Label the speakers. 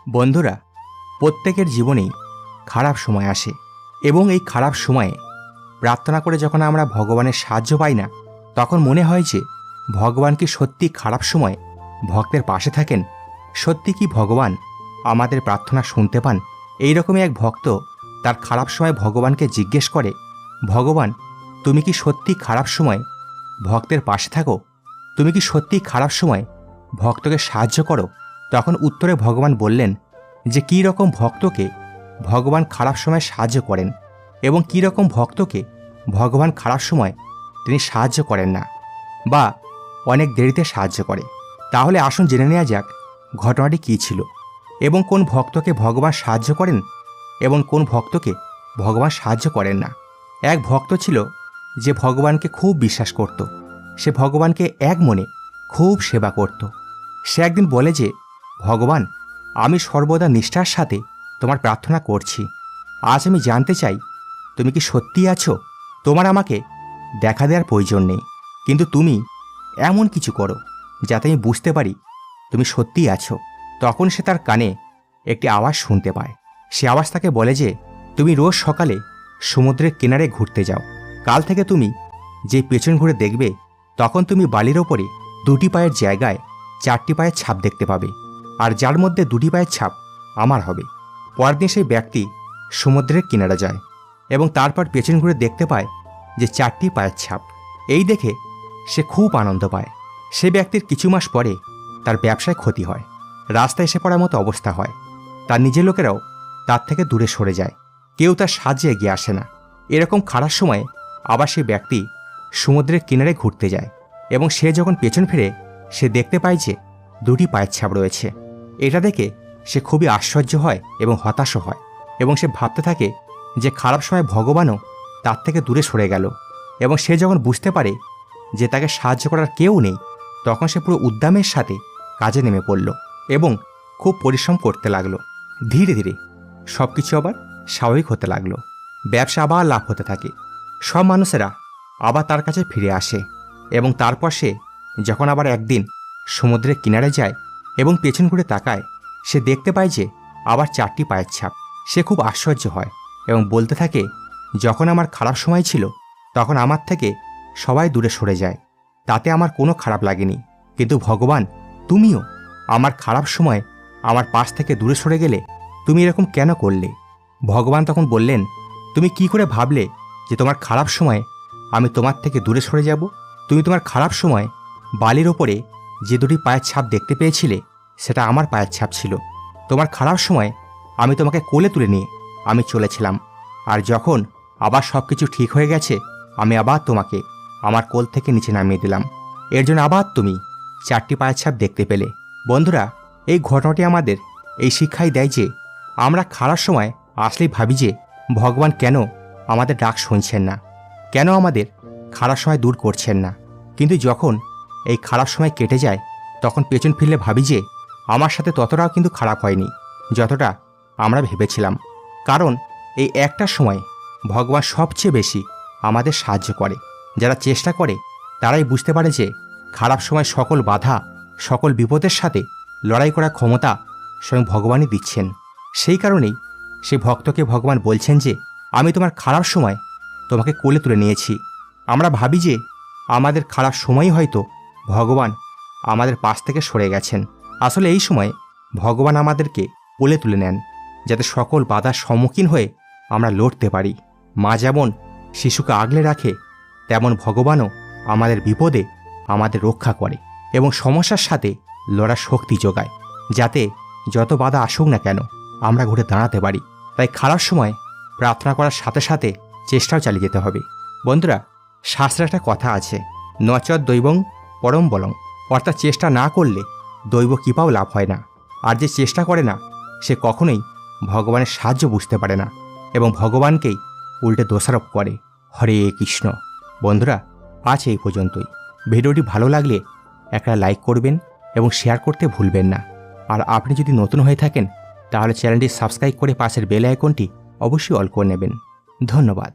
Speaker 1: বন্ধুরা, প্রত্যেকের জীবনেই খারাপ সময় আসে এবং এই খারাপ সময়ে প্রার্থনা করে যখন আমরা ভগবানের সাহায্য পাই না, তখন মনে হয় যে ভগবান কি সত্যি খারাপ সময় ভক্তের পাশে থাকেন? সত্যি কি ভগবান আমাদের প্রার্থনা শুনতে পান? এইরকমই এক ভক্ত তার খারাপ সময় ভগবানকে জিজ্ঞেস করে, ভগবান, তুমি কি সত্যি খারাপ সময় ভক্তের পাশে থাকো? তুমি কি সত্যি খারাপ সময় ভক্তকে সাহায্য করো? তখন উত্তরে ভগবান বললেন যে কী রকম ভক্তকে ভগবান খারাপ সময় সাহায্য করেন এবং কী রকম ভক্তকে ভগবান খারাপ সময় তিনি সাহায্য করেন না বা অনেক দেরিতে সাহায্য করে। তাহলে আসুন জেনে নেওয়া যাক ঘটনাটি কী ছিল এবং কোন ভক্তকে ভগবান সাহায্য করেন এবং কোন ভক্তকে ভগবান সাহায্য করেন না। এক ভক্ত ছিল যে ভগবানকে খুব বিশ্বাস করত। সে ভগবানকে এক মনে খুব সেবা করত। সে একদিন বলে যে, ভগবান, আমি সর্বদা নিষ্ঠার সাথে তোমার প্রার্থনা করছি। আজ আমি জানতে চাই তুমি কি সত্যি আছো? তোমার আমাকে দেখা দেওয়ার প্রয়োজন নেই, কিন্তু তুমি এমন কিছু করো যাতে আমি বুঝতে পারি তুমি সত্যিই আছো। তখন সে তার কানে একটি আওয়াজ শুনতে পায়। সে আওয়াজ তাকে বলে যে, তুমি রোজ সকালে সমুদ্রের কিনারে ঘুরতে যাও। কাল থেকে তুমি যে পেছন ঘুরে দেখবে, তখন তুমি বালির ওপরে 2টি পায়ের জায়গায় 4টি পায়ের ছাপ দেখতে পাবে, আর যার মধ্যে 2টি পায়ের ছাপ আমার হবে। পরের দিন সেই ব্যক্তি সমুদ্রের কিনারে যায় এবং তারপর পেছন ঘুরে দেখতে পায় যে 4টি পায়ের ছাপ। এই দেখে সে খুব আনন্দ পায়। সে ব্যক্তির কিছু মাস পরে তার ব্যবসায় ক্ষতি হয়, রাস্তায় এসে পড়ার মতো অবস্থা হয়। তার নিজের লোকেরাও তার থেকে দূরে সরে যায়, কেউ তার সাহায্যে এগিয়ে আসে না। এরকম খারাপ সময়ে আবার সে ব্যক্তি সমুদ্রের কিনারে ঘুরতে যায় এবং সে যখন পেছন ফিরে সে দেখতে পায় যে 2টি পায়ের ছাপ রয়েছে। এটা দেখে সে খুবই আশ্চর্য হয় এবং হতাশও হয় এবং সে ভাবতে থাকে যে খারাপ সময় ভগবানও তার থেকে দূরে সরে গেল। এবং সে যখন বুঝতে পারে যে তাকে সাহায্য করার কেউ নেই, তখন সে পুরো উদ্যমের সাথে কাজে নেমে পড়ল এবং খুব পরিশ্রম করতে লাগলো। ধীরে ধীরে সব কিছু আবার স্বাভাবিক হতে লাগলো। ব্যবসা আবার লাভ হতে থাকে। সব মানুষেরা আবার তার কাছে ফিরে আসে এবং তারপর সে যখন আবার একদিন সমুদ্রের কিনারে যায় এবং পেছন ঘুরে তাকায়, সে দেখতে পায় যে আবার 4টি পায়ের ছাপ। সে খুব আশ্চর্য হয় এবং বলতে থাকে, যখন আমার খারাপ সময় ছিল তখন আমার থেকে সবাই দূরে সরে যায়, তাতে আমার কোনো খারাপ লাগেনি, কিন্তু ভগবান, তুমিও আমার খারাপ সময় আমার পাশ থেকে দূরে সরে গেলে, তুমি এরকম কেন করলে? ভগবান তখন বললেন, তুমি কি করে ভাবলে যে তোমার খারাপ সময় আমি তোমার থেকে দূরে সরে যাব? তুমি তোমার খারাপ সময় বালির ওপরে যে 2টি পায়ের ছাপ দেখতে পেয়েছিলে, সেটা আমার পায়ের ছাপ ছিল। তোমার খারাপ সময় আমি তোমাকে কোলে তুলে নিয়ে আমি চলেছিলাম, আর যখন আবার সব কিছু ঠিক হয়ে গেছে, আমি আবার তোমাকে আমার কোল থেকে নিচে নামিয়ে দিলাম। এর জন্য আবার তুমি 4টি পায়ের ছাপ দেখতে পেলে। বন্ধুরা, এই ঘটনাটি আমাদের এই শিক্ষাই দেয় যে আমরা খারাপ সময় আসলেই ভাবি যে ভগবান কেন আমাদের ডাক শুনছেন না, কেন আমাদের খারাপ সময় দূর করছেন না। কিন্তু যখন এই খারাপ সময় কেটে যায়, তখন পেছন ফিরলে ভাবি যে আমার সাথে ততটাও কিন্তু খারাপ হয়নি যতটা আমরা ভেবেছিলাম। কারণ এই একটা সময় ভগবান সবচেয়ে বেশি আমাদের সাহায্য করে। যারা চেষ্টা করে তারাই বুঝতে পারে যে খারাপ সময় সকল বাধা, সকল বিপদের সাথে লড়াই করার ক্ষমতা স্বয়ং ভগবানই দিচ্ছেন। সেই কারণেই সে ভক্তকে ভগবান বলছেন যে আমি তোমার খারাপ সময় তোমাকে কোলে তুলে নিয়েছি। আমরা ভাবি যে আমাদের খারাপ সময়ই হয়তো ভগবান আমাদের পাশ থেকে সরে গেছেন। আসলে এই সময় ভগবান আমাদেরকে কোলে তুলে নেন, যাতে সকল বাধার সম্মুখীন হয়ে আমরা লড়তে পারি। মা যেমন শিশুকে আগলে রাখে, তেমন ভগবানও আমাদের বিপদে আমাদের রক্ষা করে এবং সমস্যার সাথে লড়ার শক্তি যোগায়, যাতে যত বাধা আসুক না কেন আমরা ঘুরে দাঁড়াতে পারি। তাই খারাপ সময় প্রার্থনা করার সাথে সাথে চেষ্টাও চালিয়ে যেতে হবে। বন্ধুরা, শাস্ত্রে একটা কথা আছে, নচর দৈবং পরম বলং, অর্থাৎ চেষ্টা না করলে দৈব কৃপাও লাভ হয় না। আর যে চেষ্টা করে না সে কখনোই ভগবানের সাহায্য বুঝতে পারে না এবং ভগবানকেই উল্টে দোষারোপ করে। হরে কৃষ্ণ। বন্ধুরা, আজ এই পর্যন্তই। ভিডিওটি ভালো লাগলে একটা লাইক করবেন এবং শেয়ার করতে ভুলবেন না। আর আপনি যদি নতুন হয়ে থাকেন তাহলে চ্যানেলটি সাবস্ক্রাইব করে পাশের বেল আইকনটি অবশ্যই অল করে নেবেন। ধন্যবাদ।